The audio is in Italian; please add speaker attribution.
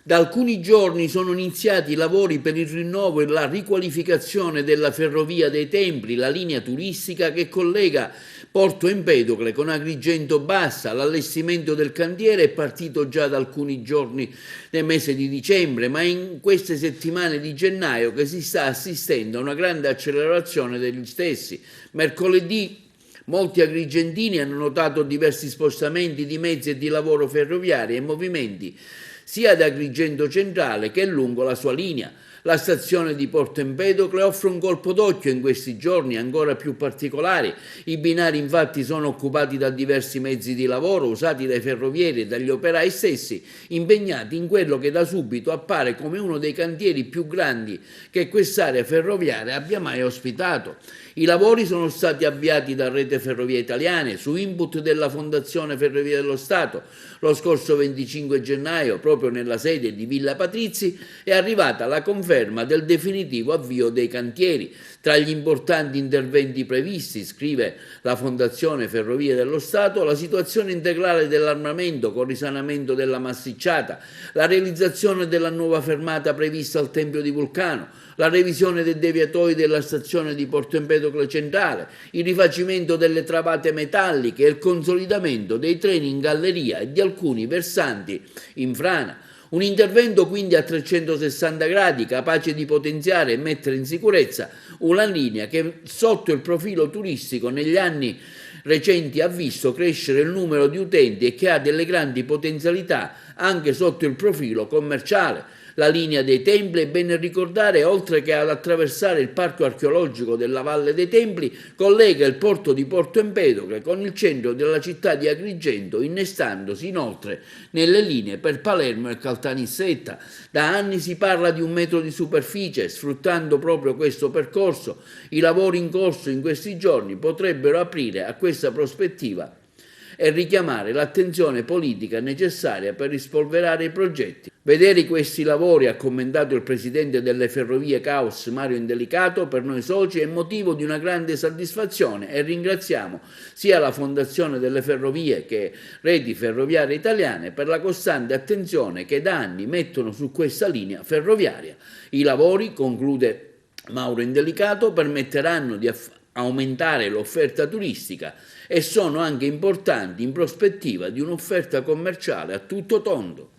Speaker 1: Da alcuni giorni sono iniziati i lavori per il rinnovo e la riqualificazione della Ferrovia dei Templi, la linea turistica che collega Porto Empedocle con Agrigento Bassa. L'allestimento del cantiere è partito già da alcuni giorni nel mese di dicembre, ma è in queste settimane di gennaio che si sta assistendo a una grande accelerazione degli stessi. Mercoledì molti agrigentini hanno notato diversi spostamenti di mezzi e di lavoro ferroviari e movimenti sia ad Agrigento Centrale che lungo la sua linea. La stazione di Porto Empedocle offre un colpo d'occhio in questi giorni ancora più particolari. I binari infatti sono occupati da diversi mezzi di lavoro usati dai ferrovieri e dagli operai stessi, impegnati in quello che da subito appare come uno dei cantieri più grandi che quest'area ferroviaria abbia mai ospitato. I lavori sono stati avviati da Rete Ferrovie Italiane su input della Fondazione Ferrovie dello Stato. Lo scorso 25 gennaio, proprio nella sede di Villa Patrizzi, è arrivata la conferma del definitivo avvio dei cantieri. Tra gli importanti interventi previsti, scrive la Fondazione Ferrovie dello Stato, la situazione integrale dell'armamento con risanamento della massicciata, la realizzazione della nuova fermata prevista al Tempio di Vulcano, la revisione dei deviatoi della stazione di Porto Empedocle Centrale, il rifacimento delle travate metalliche e il consolidamento dei treni in galleria e di alcuni versanti in frana. Un intervento quindi a 360 gradi capace di potenziare e mettere in sicurezza una linea che sotto il profilo turistico negli anni recenti ha visto crescere il numero di utenti e che ha delle grandi potenzialità anche sotto il profilo commerciale. La linea dei Templi, è bene ricordare, oltre che ad attraversare il parco archeologico della Valle dei Templi, collega il porto di Porto Empedocle con il centro della città di Agrigento, innestandosi inoltre nelle linee per Palermo e Caltanissetta. Da anni si parla di 1 metro di superficie, sfruttando proprio questo percorso. I lavori in corso in questi giorni potrebbero aprire a questa prospettiva e richiamare l'attenzione politica necessaria per rispolverare i progetti. Vedere questi lavori, ha commentato il presidente delle Ferrovie Caos Mario Indelicato, per noi soci è motivo di una grande soddisfazione e ringraziamo sia la Fondazione delle Ferrovie che Reti Ferroviarie Italiane per la costante attenzione che da anni mettono su questa linea ferroviaria. I lavori, conclude Mauro Indelicato, permetteranno di aumentare l'offerta turistica e sono anche importanti in prospettiva di un'offerta commerciale a tutto tondo.